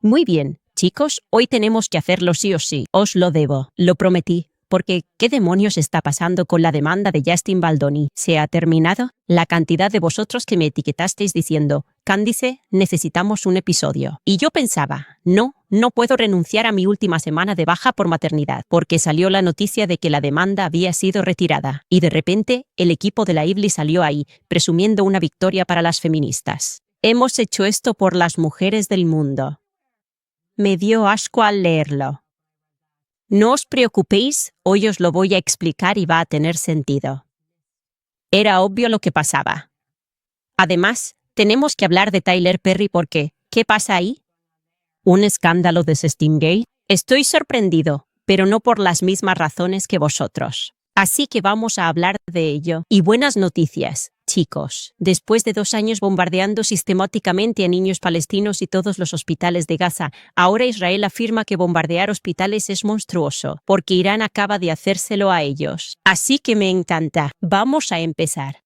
Muy bien, chicos, hoy tenemos que hacerlo sí o sí. Os lo debo, lo prometí. Porque, ¿qué demonios está pasando con la demanda de Justin Baldoni? ¿Se ha terminado? La cantidad de vosotros que me etiquetasteis diciendo, Candice, necesitamos un episodio. Y yo pensaba, no puedo renunciar a mi última semana de baja por maternidad, porque salió la noticia de que la demanda había sido retirada. Y de repente, el equipo de la IBLI salió ahí, presumiendo una victoria para las feministas. Hemos hecho esto por las mujeres del mundo. Me dio asco al leerlo. No os preocupéis, hoy os lo voy a explicar y va a tener sentido. Era obvio lo que pasaba. Además, tenemos que hablar de Tyler Perry porque, ¿qué pasa ahí? ¿Un escándalo de Steamgate? Estoy sorprendido, pero no por las mismas razones que vosotros. Así que vamos a hablar de ello. Y buenas noticias, chicos. Después de 2 años bombardeando sistemáticamente a niños palestinos y todos los hospitales de Gaza, ahora Israel afirma que bombardear hospitales es monstruoso, porque Irán acaba de hacérselo a ellos. Así que me encanta. Vamos a empezar.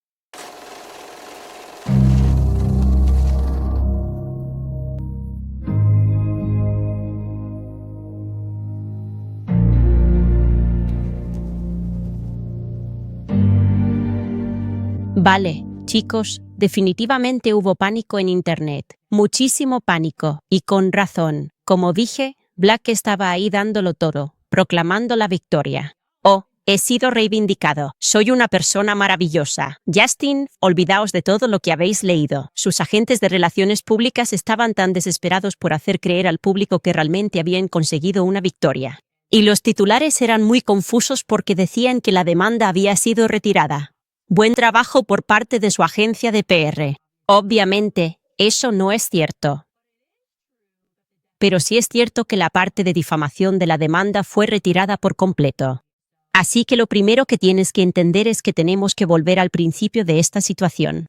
Vale, chicos, definitivamente hubo pánico en Internet. Muchísimo pánico. Y con razón. Como dije, Black estaba ahí dándolo todo, proclamando la victoria. Oh, he sido reivindicado. Soy una persona maravillosa. Justin, olvidaos de todo lo que habéis leído. Sus agentes de relaciones públicas estaban tan desesperados por hacer creer al público que realmente habían conseguido una victoria. Y los titulares eran muy confusos porque decían que la demanda había sido retirada. Buen trabajo por parte de su agencia de PR. Obviamente, eso no es cierto. Pero sí es cierto que la parte de difamación de la demanda fue retirada por completo. Así que lo primero que tienes que entender es que tenemos que volver al principio de esta situación.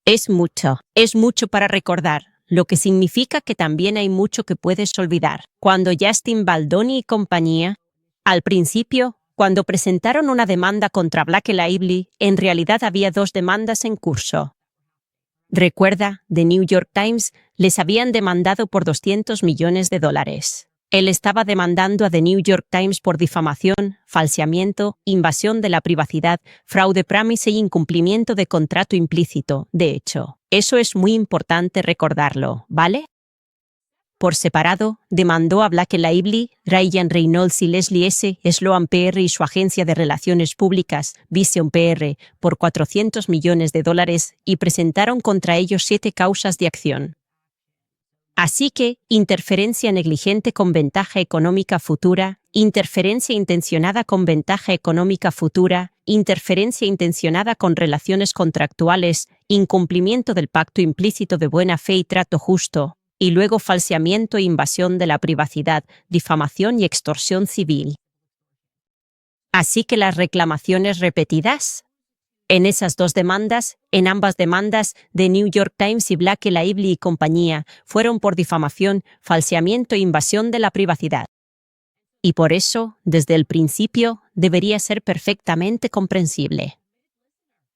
Es mucho para recordar, lo que significa que también hay mucho que puedes olvidar. Cuando Justin Baldoni y compañía, al principio, cuando presentaron una demanda contra Black Lively, en realidad había 2 demandas en curso. Recuerda, The New York Times les habían demandado por $200 millones. Él estaba demandando a The New York Times por difamación, falseamiento, invasión de la privacidad, fraude premise y incumplimiento de contrato implícito. De hecho, eso es muy importante recordarlo, ¿vale? Por separado, demandó a Black Lively, Ryan Reynolds y Leslie S. Sloan PR y su agencia de relaciones públicas, Vision PR, por $400 millones y presentaron contra ellos 7 causas de acción. Así que, interferencia negligente con ventaja económica futura, interferencia intencionada con ventaja económica futura, interferencia intencionada con relaciones contractuales, incumplimiento del pacto implícito de buena fe y trato justo, y luego falseamiento e invasión de la privacidad, difamación y extorsión civil. Así que las reclamaciones repetidas. En esas 2 demandas, en ambas demandas, The New York Times y Black Lively y compañía, fueron por difamación, falseamiento e invasión de la privacidad. Y por eso, desde el principio, debería ser perfectamente comprensible.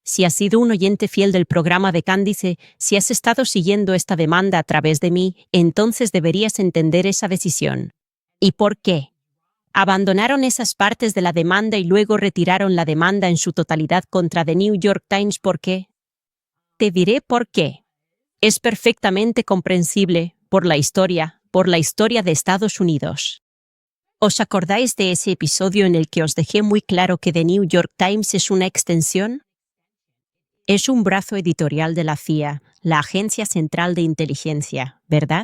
Si has sido un oyente fiel del programa de Candice, si has estado siguiendo esta demanda a través de mí, entonces deberías entender esa decisión. ¿Y por qué? Abandonaron esas partes de la demanda y luego retiraron la demanda en su totalidad contra The New York Times. ¿Por qué? Te diré por qué. Es perfectamente comprensible, por la historia de Estados Unidos. ¿Os acordáis de ese episodio en el que os dejé muy claro que The New York Times es una extensión? Es un brazo editorial de la CIA, la Agencia Central de Inteligencia, ¿verdad?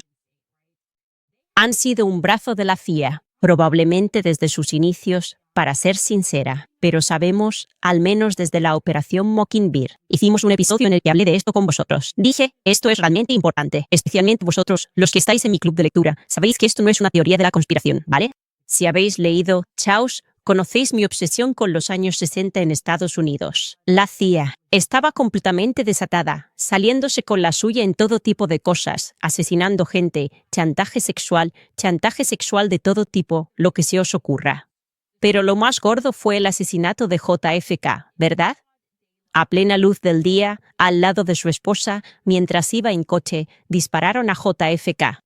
Han sido un brazo de la CIA, probablemente desde sus inicios, para ser sincera, pero sabemos, al menos desde la Operación Mockingbird. Hicimos un episodio en el que hablé de esto con vosotros. Dije, esto es realmente importante, especialmente vosotros, los que estáis en mi club de lectura. Sabéis que esto no es una teoría de la conspiración, ¿vale? Si habéis leído Chaos, conocéis mi obsesión con los años 60 en Estados Unidos. La CIA estaba completamente desatada, saliéndose con la suya en todo tipo de cosas, asesinando gente, chantaje sexual de todo tipo, lo que se os ocurra. Pero lo más gordo fue el asesinato de JFK, ¿verdad? A plena luz del día, al lado de su esposa, mientras iba en coche, dispararon a JFK.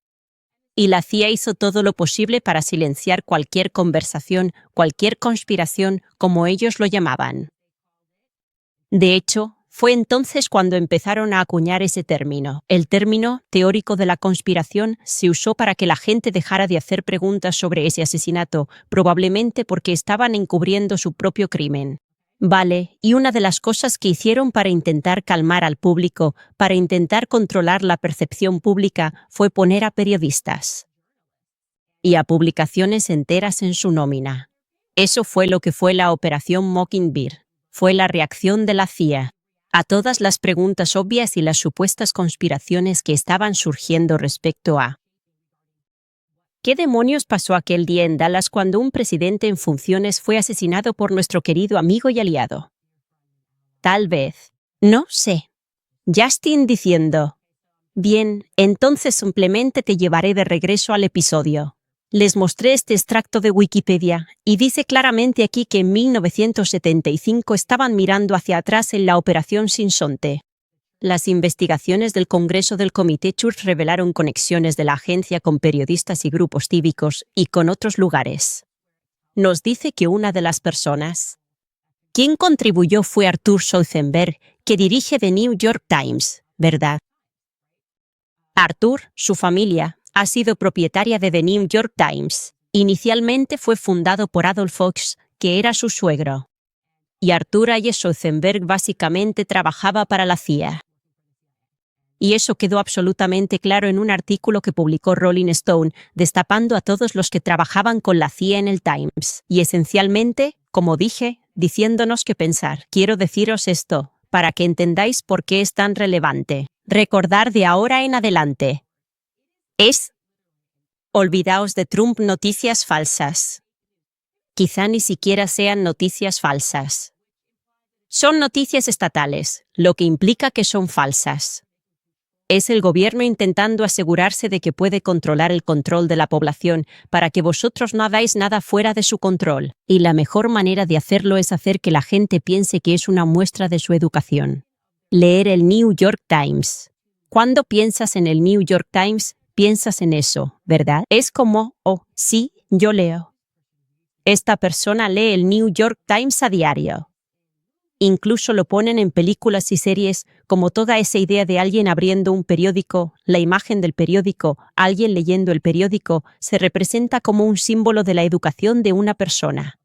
Y la CIA hizo todo lo posible para silenciar cualquier conversación, cualquier conspiración, como ellos lo llamaban. De hecho, fue entonces cuando empezaron a acuñar ese término. El término teórico de la conspiración se usó para que la gente dejara de hacer preguntas sobre ese asesinato, probablemente porque estaban encubriendo su propio crimen. Vale, y una de las cosas que hicieron para intentar calmar al público, para intentar controlar la percepción pública, fue poner a periodistas y a publicaciones enteras en su nómina. Eso fue lo que fue la Operación Mockingbird. Fue la reacción de la CIA a todas las preguntas obvias y las supuestas conspiraciones que estaban surgiendo respecto a ¿qué demonios pasó aquel día en Dallas cuando un presidente en funciones fue asesinado por nuestro querido amigo y aliado? Tal vez. No sé. Justin diciendo: bien, entonces simplemente te llevaré de regreso al episodio. Les mostré este extracto de Wikipedia y dice claramente aquí que en 1975 estaban mirando hacia atrás en la Operación Sinsonte. Las investigaciones del Congreso del Comité Church revelaron conexiones de la agencia con periodistas y grupos cívicos y con otros lugares. Nos dice que una de las personas quien contribuyó fue Arthur Schwarzenberg, que dirige The New York Times, ¿verdad? Arthur, su familia, ha sido propietaria de The New York Times. Inicialmente fue fundado por Adolph Fox, que era su suegro. Y Arthur A. Schwarzenberg básicamente trabajaba para la CIA. Y eso quedó absolutamente claro en un artículo que publicó Rolling Stone, destapando a todos los que trabajaban con la CIA en el Times. Y esencialmente, como dije, diciéndonos qué pensar. Quiero deciros esto, para que entendáis por qué es tan relevante. Recordar de ahora en adelante. Olvidaos de Trump noticias falsas. Quizá ni siquiera sean noticias falsas. Son noticias estatales, lo que implica que son falsas. Es el gobierno intentando asegurarse de que puede controlar el control de la población para que vosotros no hagáis nada fuera de su control. Y la mejor manera de hacerlo es hacer que la gente piense que es una muestra de su educación. Leer el New York Times. Cuando piensas en el New York Times, piensas en eso, ¿verdad? Es como, oh, sí, yo leo. Esta persona lee el New York Times a diario. Incluso lo ponen en películas y series, como toda esa idea de alguien abriendo un periódico, la imagen del periódico, alguien leyendo el periódico, se representa como un símbolo de la educación de una persona.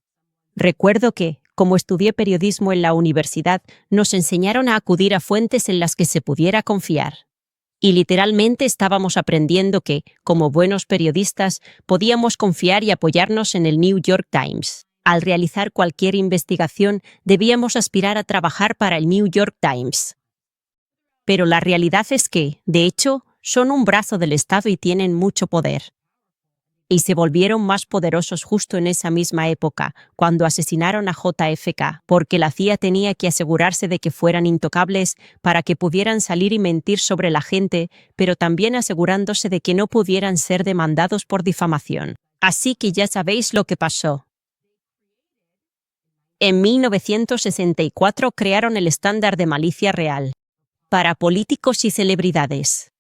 Recuerdo que, como estudié periodismo en la universidad, nos enseñaron a acudir a fuentes en las que se pudiera confiar. Y literalmente estábamos aprendiendo que, como buenos periodistas, podíamos confiar y apoyarnos en el New York Times. Al realizar cualquier investigación, debíamos aspirar a trabajar para el New York Times. Pero la realidad es que, de hecho, son un brazo del Estado y tienen mucho poder. Y se volvieron más poderosos justo en esa misma época, cuando asesinaron a JFK, porque la CIA tenía que asegurarse de que fueran intocables para que pudieran salir y mentir sobre la gente, pero también asegurándose de que no pudieran ser demandados por difamación. Así que ya sabéis lo que pasó. En 1964 crearon el estándar de malicia real para políticos y celebridades.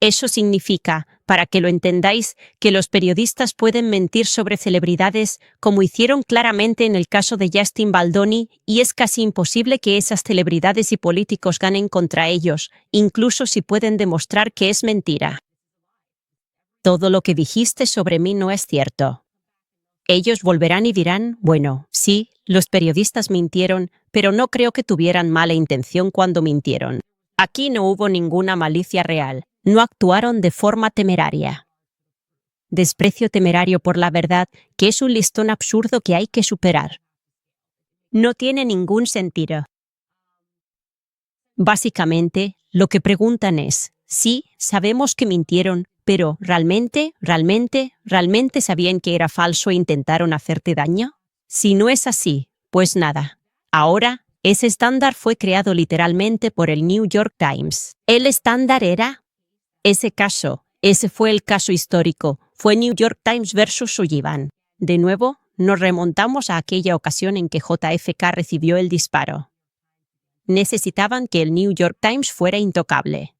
Eso significa, para que lo entendáis, que los periodistas pueden mentir sobre celebridades, como hicieron claramente en el caso de Justin Baldoni, y es casi imposible que esas celebridades y políticos ganen contra ellos, incluso si pueden demostrar que es mentira. Todo lo que dijiste sobre mí no es cierto. Ellos volverán y dirán, bueno, sí, los periodistas mintieron, pero no creo que tuvieran mala intención cuando mintieron. Aquí no hubo ninguna malicia real. No actuaron de forma temeraria. Desprecio temerario por la verdad, que es un listón absurdo que hay que superar. No tiene ningún sentido. Básicamente, lo que preguntan es, sí, sabemos que mintieron, pero ¿realmente sabían que era falso e intentaron hacerte daño? Si no es así, pues nada. Ahora, ese estándar fue creado literalmente por el New York Times. El estándar era ese fue el caso histórico, fue New York Times versus Sullivan. De nuevo, nos remontamos a aquella ocasión en que JFK recibió el disparo. Necesitaban que el New York Times fuera intocable.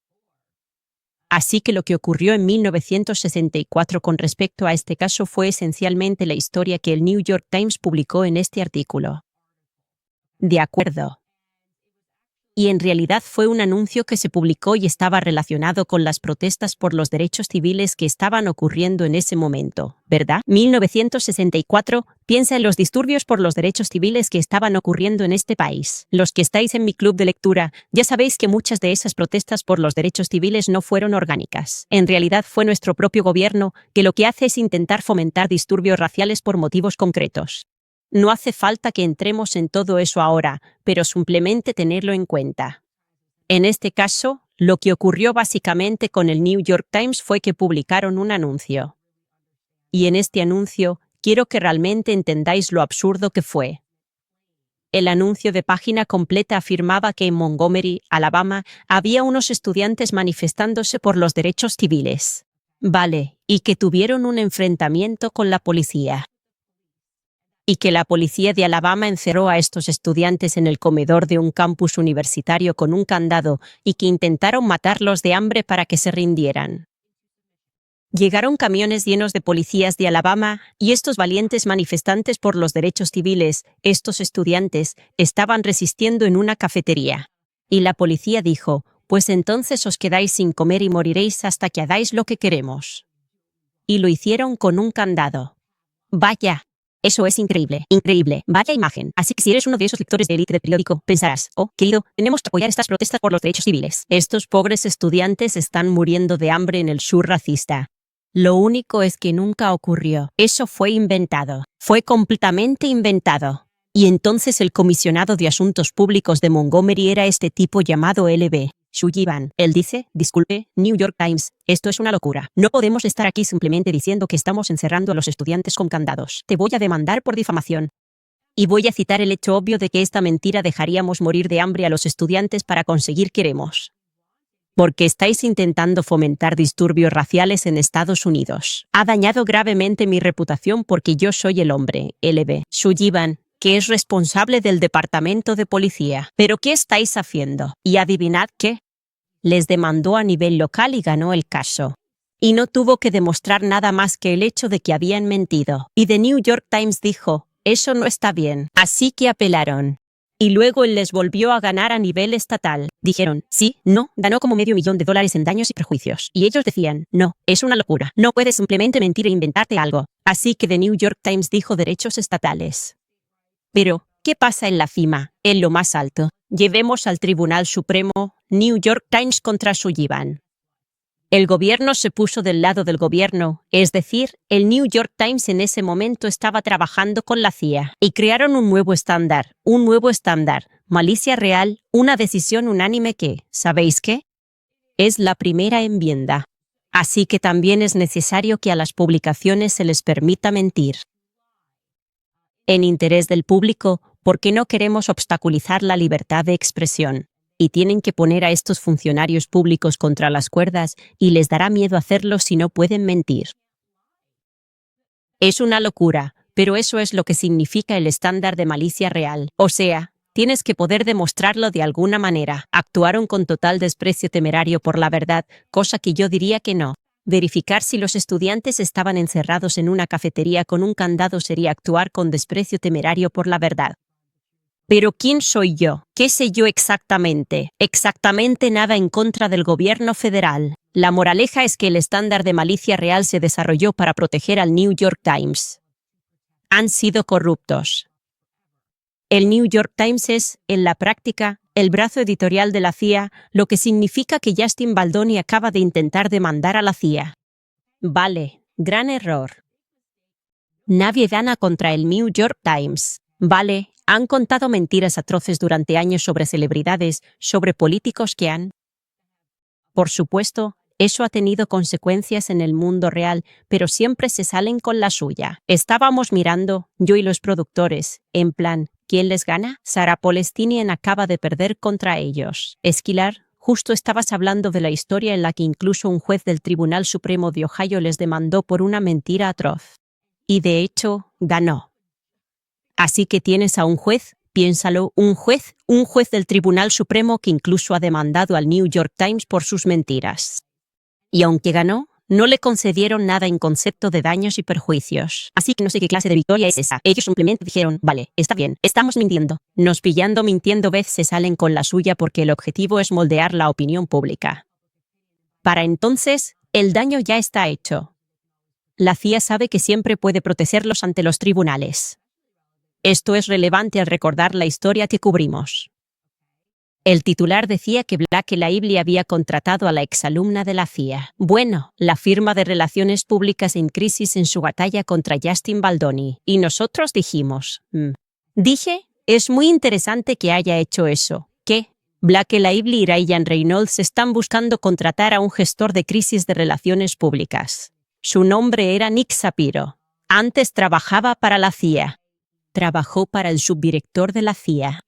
Así que lo que ocurrió en 1964 con respecto a este caso fue esencialmente la historia que el New York Times publicó en este artículo. De acuerdo. Y en realidad fue un anuncio que se publicó y estaba relacionado con las protestas por los derechos civiles que estaban ocurriendo en ese momento, ¿verdad? 1964, piensa en los disturbios por los derechos civiles que estaban ocurriendo en este país. Los que estáis en mi club de lectura, ya sabéis que muchas de esas protestas por los derechos civiles no fueron orgánicas. En realidad fue nuestro propio gobierno que lo que hace es intentar fomentar disturbios raciales por motivos concretos. No hace falta que entremos en todo eso ahora, pero simplemente tenerlo en cuenta. En este caso, lo que ocurrió básicamente con el New York Times fue que publicaron un anuncio. Y en este anuncio, quiero que realmente entendáis lo absurdo que fue. El anuncio de página completa afirmaba que en Montgomery, Alabama, había unos estudiantes manifestándose por los derechos civiles. Vale, y que tuvieron un enfrentamiento con la policía. Y que la policía de Alabama encerró a estos estudiantes en el comedor de un campus universitario con un candado y que intentaron matarlos de hambre para que se rindieran. Llegaron camiones llenos de policías de Alabama y estos valientes manifestantes por los derechos civiles, estos estudiantes, estaban resistiendo en una cafetería. Y la policía dijo, pues entonces os quedáis sin comer y moriréis hasta que hagáis lo que queremos. Y lo hicieron con un candado. Vaya. Eso es increíble, increíble. Vaya imagen. Así que si eres uno de esos lectores de élite del periódico, pensarás, oh, querido, tenemos que apoyar estas protestas por los derechos civiles. Estos pobres estudiantes están muriendo de hambre en el sur racista. Lo único es que nunca ocurrió. Eso fue inventado. Fue completamente inventado. Y entonces el comisionado de Asuntos Públicos de Montgomery era este tipo llamado L.B. Sullivan. Él dice, disculpe, New York Times, esto es una locura. No podemos estar aquí simplemente diciendo que estamos encerrando a los estudiantes con candados. Te voy a demandar por difamación. Y voy a citar el hecho obvio de que esta mentira dejaríamos morir de hambre a los estudiantes para conseguir queremos. Porque estáis intentando fomentar disturbios raciales en Estados Unidos. Ha dañado gravemente mi reputación porque yo soy el hombre, L.B. Sullivan, que es responsable del departamento de policía. ¿Pero qué estáis haciendo? Y adivinad qué. Les demandó a nivel local y ganó el caso. Y no tuvo que demostrar nada más que el hecho de que habían mentido. Y The New York Times dijo, eso no está bien. Así que apelaron. Y luego él les volvió a ganar a nivel estatal. Dijeron, sí, no, ganó como $500,000 en daños y perjuicios. Y ellos decían, no, es una locura. No puedes simplemente mentir e inventarte algo. Así que The New York Times dijo derechos estatales. Pero, ¿qué pasa en la cima, en lo más alto? Llevemos al Tribunal Supremo, New York Times contra Sullivan. El gobierno se puso del lado del gobierno, es decir, el New York Times en ese momento estaba trabajando con la CIA, y crearon un nuevo estándar, malicia real, una decisión unánime que, ¿sabéis qué? Es la primera enmienda. Así que también es necesario que a las publicaciones se les permita mentir. En interés del público, porque no queremos obstaculizar la libertad de expresión. Y tienen que poner a estos funcionarios públicos contra las cuerdas y les dará miedo hacerlo si no pueden mentir. Es una locura, pero eso es lo que significa el estándar de malicia real. O sea, tienes que poder demostrarlo de alguna manera. Actuaron con total desprecio temerario por la verdad, cosa que yo diría que no. Verificar si los estudiantes estaban encerrados en una cafetería con un candado sería actuar con desprecio temerario por la verdad. Pero ¿quién soy yo? ¿Qué sé yo exactamente? Exactamente nada en contra del gobierno federal. La moraleja es que el estándar de malicia real se desarrolló para proteger al New York Times. Han sido corruptos. El New York Times es, en la práctica, el brazo editorial de la CIA, lo que significa que Justin Baldoni acaba de intentar demandar a la CIA. Vale, gran error. Nadie gana contra el New York Times. Vale, han contado mentiras atroces durante años sobre celebridades, sobre políticos que han... Por supuesto, eso ha tenido consecuencias en el mundo real, pero siempre se salen con la suya. Estábamos mirando, yo y los productores, en plan, ¿quién les gana? Sarah Palestinian acaba de perder contra ellos. Esquilar, justo estabas hablando de la historia en la que incluso un juez del Tribunal Supremo de Ohio les demandó por una mentira atroz. Y de hecho, ganó. Así que tienes a un juez, piénsalo, un juez del Tribunal Supremo que incluso ha demandado al New York Times por sus mentiras. Y aunque ganó, no le concedieron nada en concepto de daños y perjuicios. Así que no sé qué clase de victoria es esa. Ellos simplemente dijeron, vale, está bien, estamos mintiendo. Nos pillando mintiendo vez se salen con la suya porque el objetivo es moldear la opinión pública. Para entonces, el daño ya está hecho. La CIA sabe que siempre puede protegerlos ante los tribunales. Esto es relevante al recordar la historia que cubrimos. El titular decía que Black Lively había contratado a la exalumna de la CIA. Bueno, la firma de relaciones públicas en crisis en su batalla contra Justin Baldoni. Y nosotros dijimos, Dije, es muy interesante que haya hecho eso. ¿Qué? Black Lively y Ryan Reynolds están buscando contratar a un gestor de crisis de relaciones públicas. Su nombre era Nick Shapiro. Antes trabajaba para la CIA. Trabajó para el subdirector de la CIA.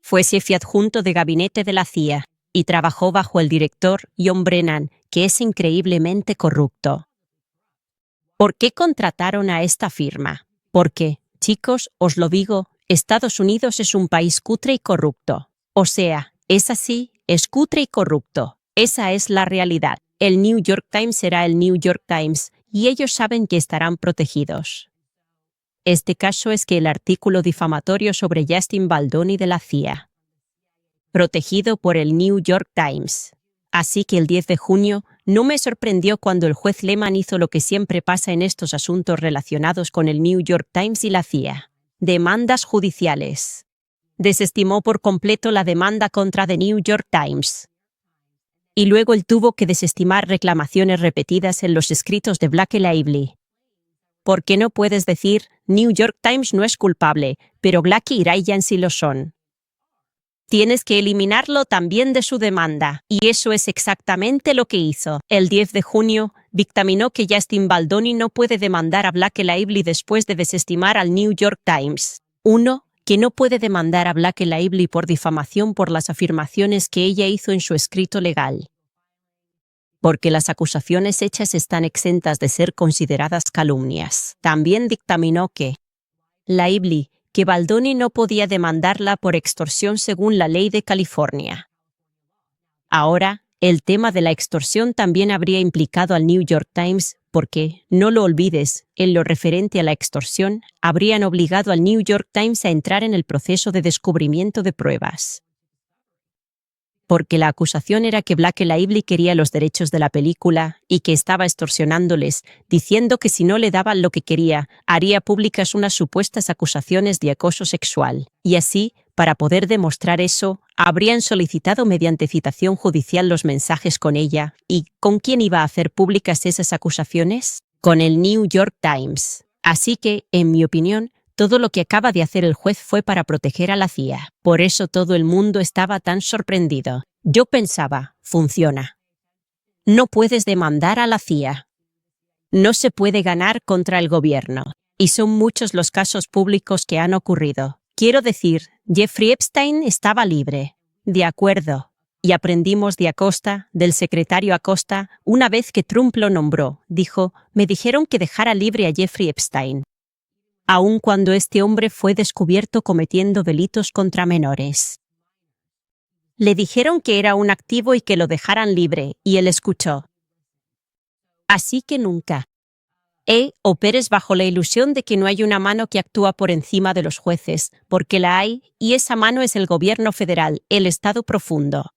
Fue jefe adjunto de gabinete de la CIA y trabajó bajo el director John Brennan, que es increíblemente corrupto. ¿Por qué contrataron a esta firma? Porque, chicos, os lo digo, Estados Unidos es un país cutre y corrupto. O sea, es así, es cutre y corrupto. Esa es la realidad. El New York Times será el New York Times y ellos saben que estarán protegidos. Este caso es que el artículo difamatorio sobre Justin Baldoni de la CIA. Protegido por el New York Times. Así que el 10 de junio no me sorprendió cuando el juez Lehman hizo lo que siempre pasa en estos asuntos relacionados con el New York Times y la CIA. Demandas judiciales. Desestimó por completo la demanda contra The New York Times. Y luego él tuvo que desestimar reclamaciones repetidas en los escritos de Black Lively. ¿Por qué no puedes decir, New York Times no es culpable, pero Black y Ryan sí lo son? Tienes que eliminarlo también de su demanda, y eso es exactamente lo que hizo. El 10 de junio, dictaminó que Justin Baldoni no puede demandar a Black Lively después de desestimar al New York Times. 1. Que no puede demandar a Black Lively por difamación por las afirmaciones que ella hizo en su escrito legal. Porque las acusaciones hechas están exentas de ser consideradas calumnias. También dictaminó que Lively, que Baldoni no podía demandarla por extorsión según la ley de California. Ahora, el tema de la extorsión también habría implicado al New York Times porque, no lo olvides, en lo referente a la extorsión, habrían obligado al New York Times a entrar en el proceso de descubrimiento de pruebas. Porque la acusación era que Black Lively quería los derechos de la película y que estaba extorsionándoles, diciendo que si no le daban lo que quería, haría públicas unas supuestas acusaciones de acoso sexual. Y así, para poder demostrar eso, habrían solicitado mediante citación judicial los mensajes con ella. ¿Y con quién iba a hacer públicas esas acusaciones? Con el New York Times. Así que, en mi opinión, todo lo que acaba de hacer el juez fue para proteger a la CIA. Por eso todo el mundo estaba tan sorprendido. Yo pensaba, funciona. No puedes demandar a la CIA. No se puede ganar contra el gobierno. Y son muchos los casos públicos que han ocurrido. Quiero decir, Jeffrey Epstein estaba libre. De acuerdo. Y aprendimos de Acosta, del secretario Acosta, una vez que Trump lo nombró. Dijo, me dijeron que dejara libre a Jeffrey Epstein. Aun cuando este hombre fue descubierto cometiendo delitos contra menores. Le dijeron que era un activo y que lo dejaran libre, y él escuchó. Así que nunca. Operes bajo la ilusión de que no hay una mano que actúa por encima de los jueces, porque la hay, y esa mano es el gobierno federal, el Estado profundo.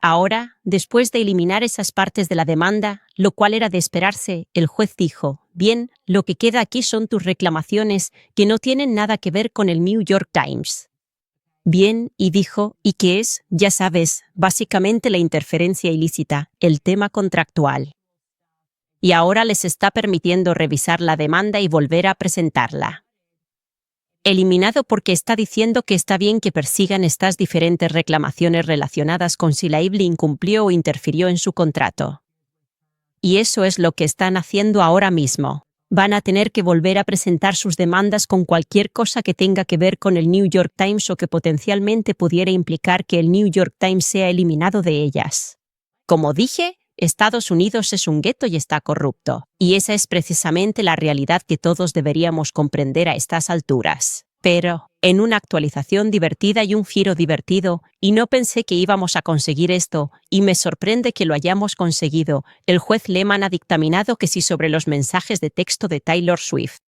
Ahora, después de eliminar esas partes de la demanda, lo cual era de esperarse, el juez dijo, bien, lo que queda aquí son tus reclamaciones que no tienen nada que ver con el New York Times. Bien, y dijo, ¿y qué es? Ya sabes, básicamente la interferencia ilícita, el tema contractual. Y ahora les está permitiendo revisar la demanda y volver a presentarla. Eliminado porque está diciendo que está bien que persigan estas diferentes reclamaciones relacionadas con si Lively incumplió o interfirió en su contrato. Y eso es lo que están haciendo ahora mismo. Van a tener que volver a presentar sus demandas con cualquier cosa que tenga que ver con el New York Times o que potencialmente pudiera implicar que el New York Times sea eliminado de ellas. Como dije, Estados Unidos es un gueto y está corrupto, y esa es precisamente la realidad que todos deberíamos comprender a estas alturas. Pero, en una actualización divertida y un giro divertido, y no pensé que íbamos a conseguir esto, y me sorprende que lo hayamos conseguido, el juez Lehman ha dictaminado que sí sobre los mensajes de texto de Taylor Swift.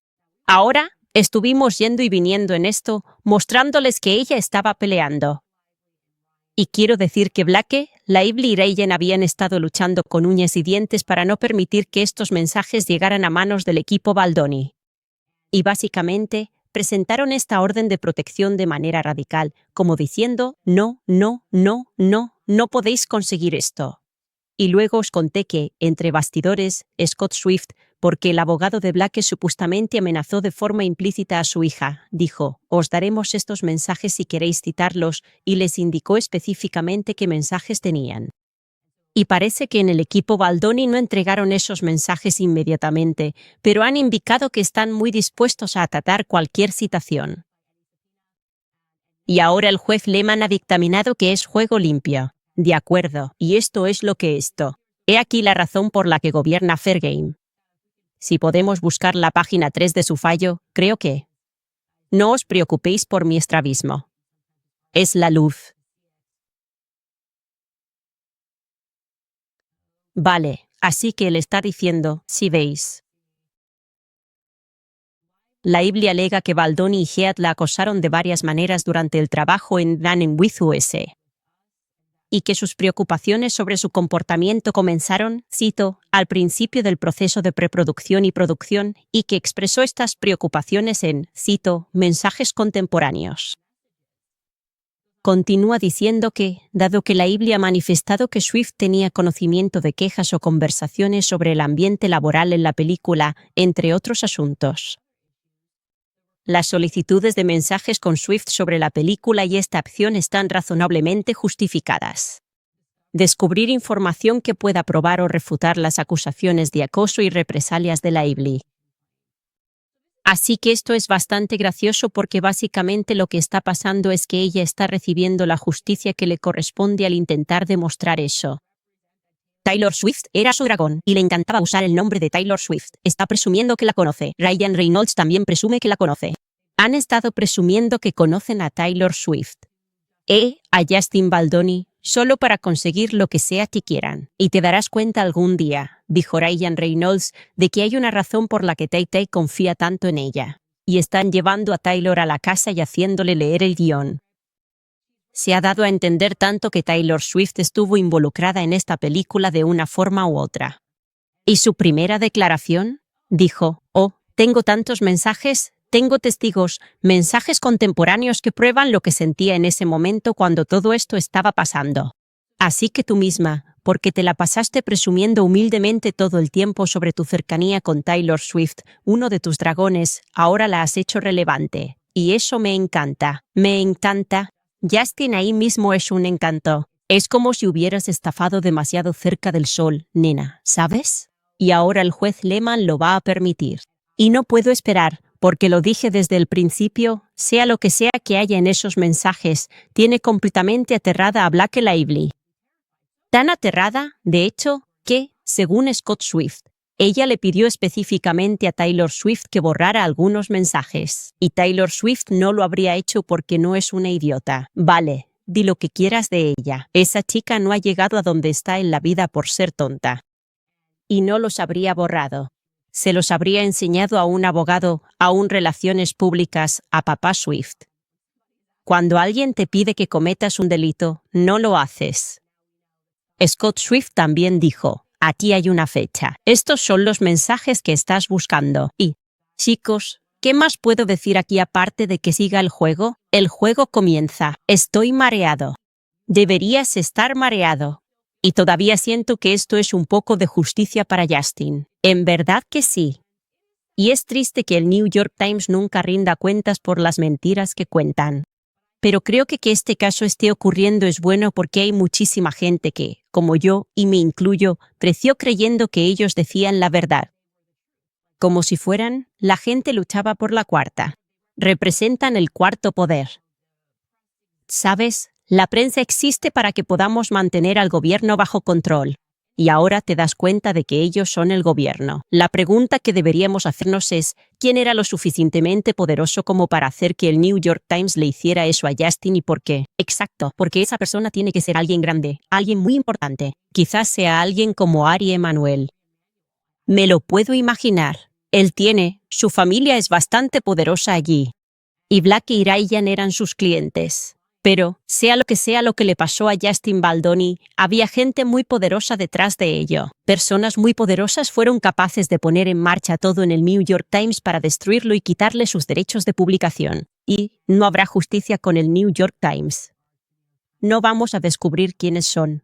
Ahora, estuvimos yendo y viniendo en esto, mostrándoles que ella estaba peleando. Y quiero decir que Blake, Lively y Ryan habían estado luchando con uñas y dientes para no permitir que estos mensajes llegaran a manos del equipo Baldoni. Y básicamente, presentaron esta orden de protección de manera radical, como diciendo, no podéis conseguir esto. Y luego os conté que, entre bastidores, Scott Swift, porque el abogado de Blake supuestamente amenazó de forma implícita a su hija, dijo, os daremos estos mensajes si queréis citarlos, y les indicó específicamente qué mensajes tenían. Y parece que en el equipo Baldoni no entregaron esos mensajes inmediatamente, pero han indicado que están muy dispuestos a acatar cualquier citación. Y ahora el juez Lehman ha dictaminado que es juego limpio. De acuerdo, y esto es lo que esto. He aquí la razón por la que gobierna Fairgame. Si podemos buscar la página 3 de su fallo, creo que... No os preocupéis por mi estrabismo. Es la luz. Vale, así que él está diciendo, si veis. Lively alega que Baldoni y Heath la acosaron de varias maneras durante el trabajo en Running with Us. Y que sus preocupaciones sobre su comportamiento comenzaron, cito, al principio del proceso de preproducción y producción, y que expresó estas preocupaciones en, cito, mensajes contemporáneos. Continúa diciendo que, dado que Lively ha manifestado que Swift tenía conocimiento de quejas o conversaciones sobre el ambiente laboral en la película, entre otros asuntos. Las solicitudes de mensajes con Swift sobre la película y esta acción están razonablemente justificadas. Descubrir información que pueda probar o refutar las acusaciones de acoso y represalias de Lively. Así que esto es bastante gracioso porque básicamente lo que está pasando es que ella está recibiendo la justicia que le corresponde al intentar demostrar eso. Taylor Swift era su dragón y le encantaba usar el nombre de Taylor Swift. Está presumiendo que la conoce. Ryan Reynolds también presume que la conoce. Han estado presumiendo que conocen a Taylor Swift. A Justin Baldoni, solo para conseguir lo que sea que quieran. Y te darás cuenta algún día, dijo Ryan Reynolds, de que hay una razón por la que Tay-Tay confía tanto en ella. Y están llevando a Taylor a la casa y haciéndole leer el guión. Se ha dado a entender tanto que Taylor Swift estuvo involucrada en esta película de una forma u otra. ¿Y su primera declaración? Dijo, tengo tantos mensajes, tengo testigos, mensajes contemporáneos que prueban lo que sentía en ese momento cuando todo esto estaba pasando. Así que tú misma, porque te la pasaste presumiendo humildemente todo el tiempo sobre tu cercanía con Taylor Swift, uno de tus dragones, ahora la has hecho relevante. Y eso me encanta, me encanta. Justin ahí mismo es un encanto. Es como si hubieras estafado demasiado cerca del sol, nena, ¿sabes? Y ahora el juez Lehman lo va a permitir. Y no puedo esperar, porque lo dije desde el principio, sea lo que sea que haya en esos mensajes, tiene completamente aterrada a Blake Lively. Tan aterrada, de hecho, que, según Scott Swift, ella le pidió específicamente a Taylor Swift que borrara algunos mensajes. Y Taylor Swift no lo habría hecho porque no es una idiota. Vale, di lo que quieras de ella. Esa chica no ha llegado a donde está en la vida por ser tonta. Y no los habría borrado. Se los habría enseñado a un abogado, a un relaciones públicas, a papá Swift. Cuando alguien te pide que cometas un delito, no lo haces. Scott Swift también dijo, aquí hay una fecha. Estos son los mensajes que estás buscando. Y, chicos, ¿qué más puedo decir aquí aparte de que siga el juego? El juego comienza. Estoy mareado. Deberías estar mareado. Y todavía siento que esto es un poco de justicia para Justin. En verdad que sí. Y es triste que el New York Times nunca rinda cuentas por las mentiras que cuentan. Pero creo que este caso esté ocurriendo es bueno porque hay muchísima gente que, como yo, y me incluyo, creció creyendo que ellos decían la verdad. Como si fueran, la gente luchaba por la cuarta. Representan el cuarto poder. ¿Sabes? La prensa existe para que podamos mantener al gobierno bajo control. Y ahora te das cuenta de que ellos son el gobierno. La pregunta que deberíamos hacernos es, ¿quién era lo suficientemente poderoso como para hacer que el New York Times le hiciera eso a Justin y por qué? Exacto, porque esa persona tiene que ser alguien grande, alguien muy importante. Quizás sea alguien como Ari Emanuel. Me lo puedo imaginar. Su familia es bastante poderosa allí. Y Black y Ryan eran sus clientes. Pero, sea lo que le pasó a Justin Baldoni, había gente muy poderosa detrás de ello. Personas muy poderosas fueron capaces de poner en marcha todo en el New York Times para destruirlo y quitarle sus derechos de publicación. Y no habrá justicia con el New York Times. No vamos a descubrir quiénes son.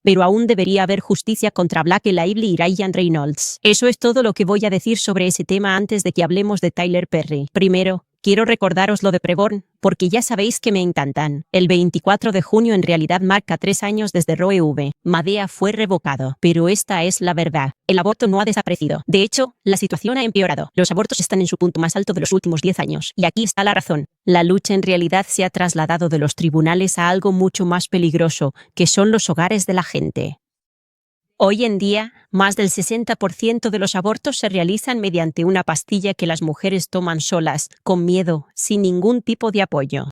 Pero aún debería haber justicia contra Blake Lively y Ryan Reynolds. Eso es todo lo que voy a decir sobre ese tema antes de que hablemos de Tyler Perry. Primero, quiero recordaros lo de Preborn, porque ya sabéis que me encantan. El 24 de junio en realidad marca 3 años desde Roe v. Wade fue revocado. Pero esta es la verdad. El aborto no ha desaparecido. De hecho, la situación ha empeorado. Los abortos están en su punto más alto de los últimos 10 años. Y aquí está la razón. La lucha en realidad se ha trasladado de los tribunales a algo mucho más peligroso, que son los hogares de la gente. Hoy en día, más del 60% de los abortos se realizan mediante una pastilla que las mujeres toman solas, con miedo, sin ningún tipo de apoyo.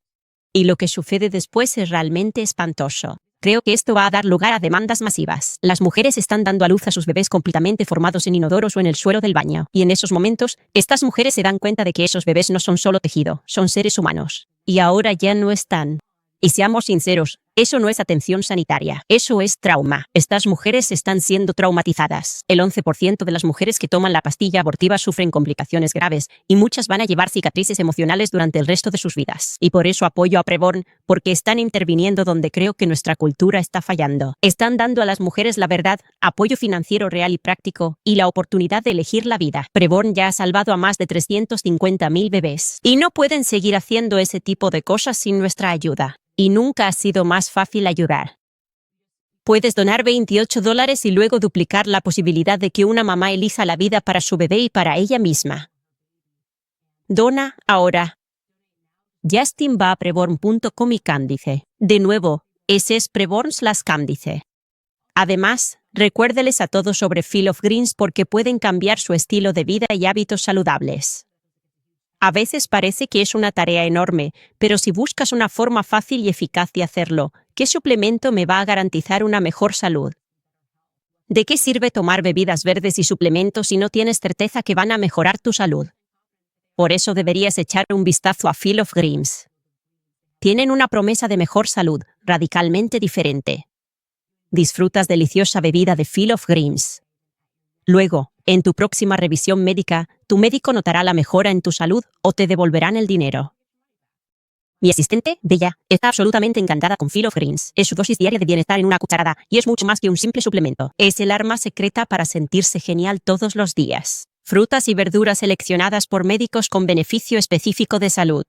Y lo que sucede después es realmente espantoso. Creo que esto va a dar lugar a demandas masivas. Las mujeres están dando a luz a sus bebés completamente formados en inodoros o en el suelo del baño. Y en esos momentos, estas mujeres se dan cuenta de que esos bebés no son solo tejido, son seres humanos. Y ahora ya no están. Y seamos sinceros, eso no es atención sanitaria, eso es trauma. Estas mujeres están siendo traumatizadas. El 11% de las mujeres que toman la pastilla abortiva sufren complicaciones graves y muchas van a llevar cicatrices emocionales durante el resto de sus vidas. Y por eso apoyo a Preborn, porque están interviniendo donde creo que nuestra cultura está fallando. Están dando a las mujeres la verdad, apoyo financiero real y práctico, y la oportunidad de elegir la vida. Preborn ya ha salvado a más de 350.000 bebés. Y no pueden seguir haciendo ese tipo de cosas sin nuestra ayuda. Y nunca ha sido más fácil ayudar. Puedes donar $28 y luego duplicar la posibilidad de que una mamá elija la vida para su bebé y para ella misma. Dona ahora. Justin va a preborn.com y Candice. De nuevo, ese es Preborn/Candice. Además, recuérdeles a todos sobre Field of Greens porque pueden cambiar su estilo de vida y hábitos saludables. A veces parece que es una tarea enorme, pero si buscas una forma fácil y eficaz de hacerlo, ¿qué suplemento me va a garantizar una mejor salud? ¿De qué sirve tomar bebidas verdes y suplementos si no tienes certeza que van a mejorar tu salud? Por eso deberías echar un vistazo a Field of Greens. Tienen una promesa de mejor salud, radicalmente diferente. Disfrutas deliciosa bebida de Field of Greens. Luego, en tu próxima revisión médica, tu médico notará la mejora en tu salud o te devolverán el dinero. Mi asistente, Bella, está absolutamente encantada con Field of Greens. Es su dosis diaria de bienestar en una cucharada y es mucho más que un simple suplemento. Es el arma secreta para sentirse genial todos los días. Frutas y verduras seleccionadas por médicos con beneficio específico de salud.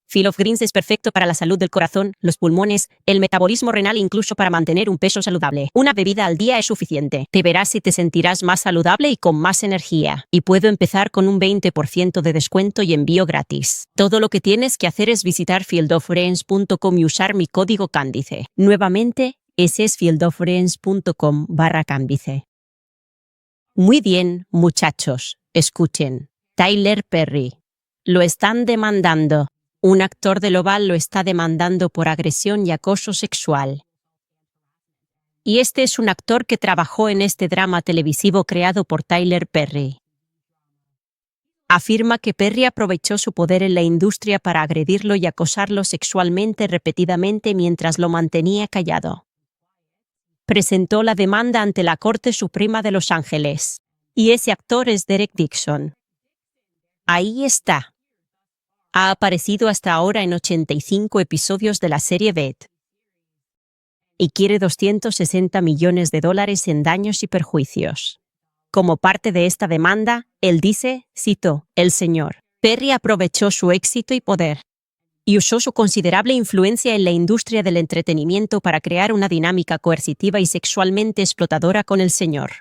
Field of Greens es perfecto para la salud del corazón, los pulmones, el metabolismo renal e incluso para mantener un peso saludable. Una bebida al día es suficiente. Te verás y te sentirás más saludable y con más energía. Y puedo empezar con un 20% de descuento y envío gratis. Todo lo que tienes que hacer es visitar fieldofgreens.com y usar mi código Candice. Nuevamente, ese es fieldofgreens.com/Candice. Muy bien, muchachos, escuchen. Tyler Perry. Lo están demandando. Un actor del Oval lo está demandando por agresión y acoso sexual. Y este es un actor que trabajó en este drama televisivo creado por Tyler Perry. Afirma que Perry aprovechó su poder en la industria para agredirlo y acosarlo sexualmente repetidamente mientras lo mantenía callado. Presentó la demanda ante la Corte Suprema de Los Ángeles. Y ese actor es Derek Dixon. Ahí está. Ha aparecido hasta ahora en 85 episodios de la serie Beth. Y quiere $260 millones en daños y perjuicios. Como parte de esta demanda, él dice, cito, el señor Perry aprovechó su éxito y poder y usó su considerable influencia en la industria del entretenimiento para crear una dinámica coercitiva y sexualmente explotadora con el señor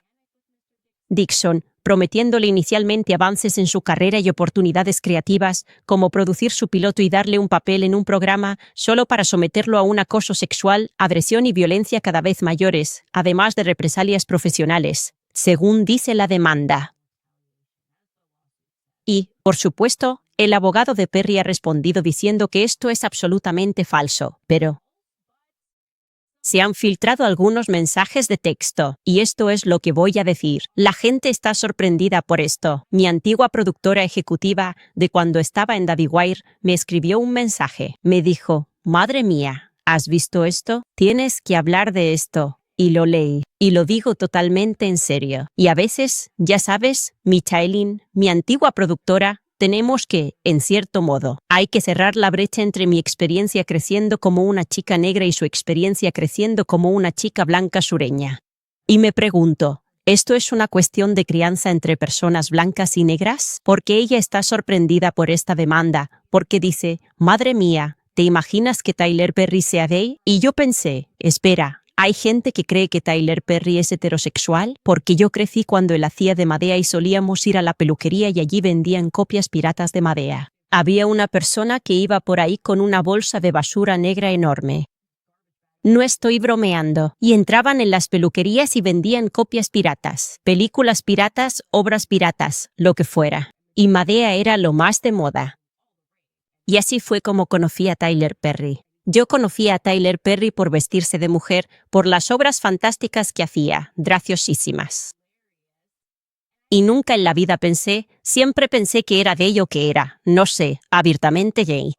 Dixon, prometiéndole inicialmente avances en su carrera y oportunidades creativas, como producir su piloto y darle un papel en un programa, solo para someterlo a un acoso sexual, agresión y violencia cada vez mayores, además de represalias profesionales, según dice la demanda. Y, por supuesto, el abogado de Perry ha respondido diciendo que esto es absolutamente falso, pero se han filtrado algunos mensajes de texto, y esto es lo que voy a decir. La gente está sorprendida por esto. Mi antigua productora ejecutiva, de cuando estaba en David Wire, me escribió un mensaje. Me dijo, «Madre mía, ¿has visto esto? Tienes que hablar de esto». Y lo leí. Y lo digo totalmente en serio. Y a veces, ya sabes, Michaelin, mi antigua productora, tenemos que, en cierto modo, hay que cerrar la brecha entre mi experiencia creciendo como una chica negra y su experiencia creciendo como una chica blanca sureña. Y me pregunto, ¿esto es una cuestión de crianza entre personas blancas y negras? Porque ella está sorprendida por esta demanda, porque dice, «Madre mía, ¿te imaginas que Tyler Perry sea gay?» Y yo pensé, espera, ¿hay gente que cree que Tyler Perry es heterosexual? Porque yo crecí cuando él hacía de Madea y solíamos ir a la peluquería y allí vendían copias piratas de Madea. Había una persona que iba por ahí con una bolsa de basura negra enorme. No estoy bromeando. Y entraban en las peluquerías y vendían copias piratas, películas piratas, obras piratas, lo que fuera. Y Madea era lo más de moda. Y así fue como conocí a Tyler Perry. Yo conocí a Tyler Perry por vestirse de mujer, por las obras fantásticas que hacía, graciosísimas. Y nunca en la vida pensé, siempre pensé que era gay o que era, no sé, abiertamente gay.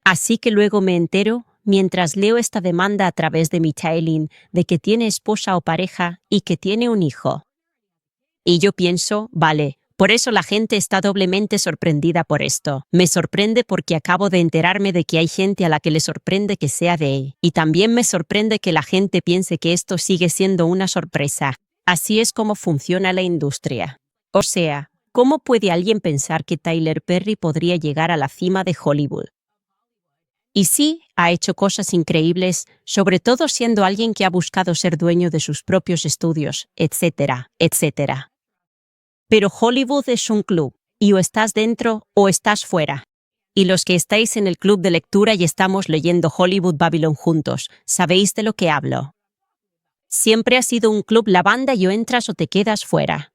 Así que luego me entero, mientras leo esta demanda a través de Michaelin, de que tiene esposa o pareja y que tiene un hijo. Y yo pienso, vale, por eso la gente está doblemente sorprendida por esto. Me sorprende porque acabo de enterarme de que hay gente a la que le sorprende que sea gay. Y también me sorprende que la gente piense que esto sigue siendo una sorpresa. Así es como funciona la industria. O sea, ¿cómo puede alguien pensar que Tyler Perry podría llegar a la cima de Hollywood? Y sí, ha hecho cosas increíbles, sobre todo siendo alguien que ha buscado ser dueño de sus propios estudios, etcétera, etcétera. Pero Hollywood es un club, y o estás dentro o estás fuera. Y los que estáis en el club de lectura y estamos leyendo Hollywood Babylon juntos, sabéis de lo que hablo. Siempre ha sido un club la banda y o entras o te quedas fuera.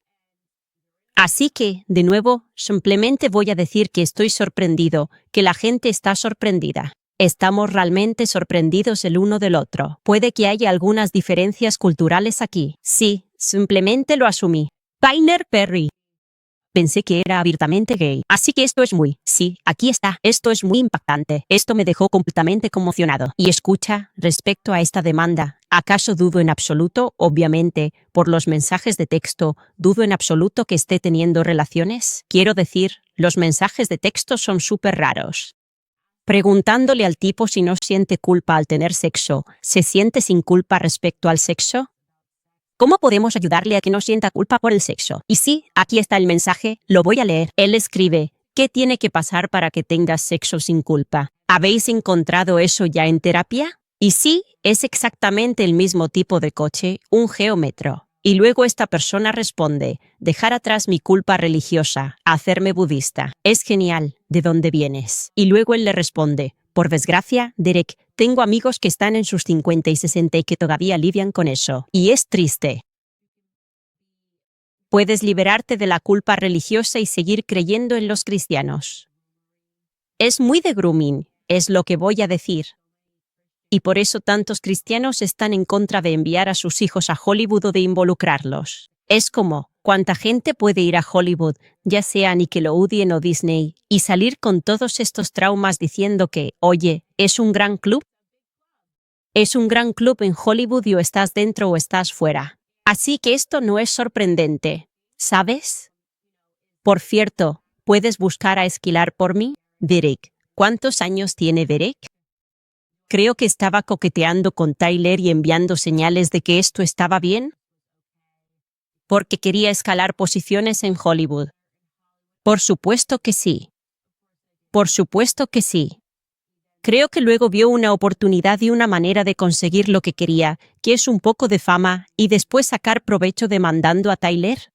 Así que, de nuevo, simplemente voy a decir que estoy sorprendido, que la gente está sorprendida. Estamos realmente sorprendidos el uno del otro. Puede que haya algunas diferencias culturales aquí. Sí, simplemente lo asumí. Tyler Perry. Pensé que era abiertamente gay. Así que esto es sí, aquí está. Esto es muy impactante. Esto me dejó completamente conmocionado. Y escucha, respecto a esta demanda, ¿acaso dudo en absoluto, obviamente, por los mensajes de texto, dudo en absoluto que esté teniendo relaciones? Quiero decir, los mensajes de texto son súper raros. Preguntándole al tipo si no siente culpa al tener sexo, ¿se siente sin culpa respecto al sexo? ¿Cómo podemos ayudarle a que no sienta culpa por el sexo? Y sí, aquí está el mensaje, lo voy a leer. Él escribe, ¿qué tiene que pasar para que tengas sexo sin culpa? ¿Habéis encontrado eso ya en terapia? Y sí, es exactamente el mismo tipo de coche, un geómetro. Y luego esta persona responde, dejar atrás mi culpa religiosa, hacerme budista. Es genial, ¿de dónde vienes? Y luego él le responde, por desgracia, Derek, tengo amigos que están en sus 50 y 60 y que todavía lidian con eso. Y es triste. Puedes liberarte de la culpa religiosa y seguir creyendo en los cristianos. Es muy de grooming, es lo que voy a decir. Y por eso tantos cristianos están en contra de enviar a sus hijos a Hollywood o de involucrarlos. Es como, ¿cuánta gente puede ir a Hollywood, ya sea Nickelodeon o Disney, y salir con todos estos traumas diciendo que, oye, ¿es un gran club? Es un gran club en Hollywood y o estás dentro o estás fuera. Así que esto no es sorprendente, ¿sabes? Por cierto, ¿puedes buscar a esquilar por mí? Derek, ¿cuántos años tiene Derek? Creo que estaba coqueteando con Tyler y enviando señales de que esto estaba bien. Porque quería escalar posiciones en Hollywood. Por supuesto que sí. Por supuesto que sí. Creo que luego vio una oportunidad y una manera de conseguir lo que quería, que es un poco de fama, y después sacar provecho demandando a Tyler.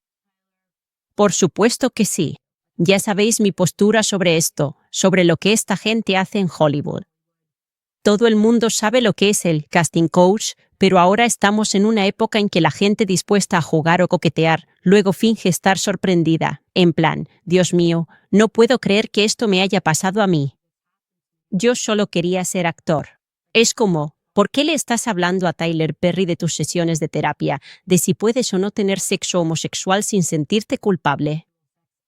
Por supuesto que sí. Ya sabéis mi postura sobre esto, sobre lo que esta gente hace en Hollywood. Todo el mundo sabe lo que es el casting coach, pero ahora estamos en una época en que la gente dispuesta a jugar o coquetear, luego finge estar sorprendida, en plan, Dios mío, no puedo creer que esto me haya pasado a mí. Yo solo quería ser actor. Es como, ¿por qué le estás hablando a Tyler Perry de tus sesiones de terapia, de si puedes o no tener sexo homosexual sin sentirte culpable?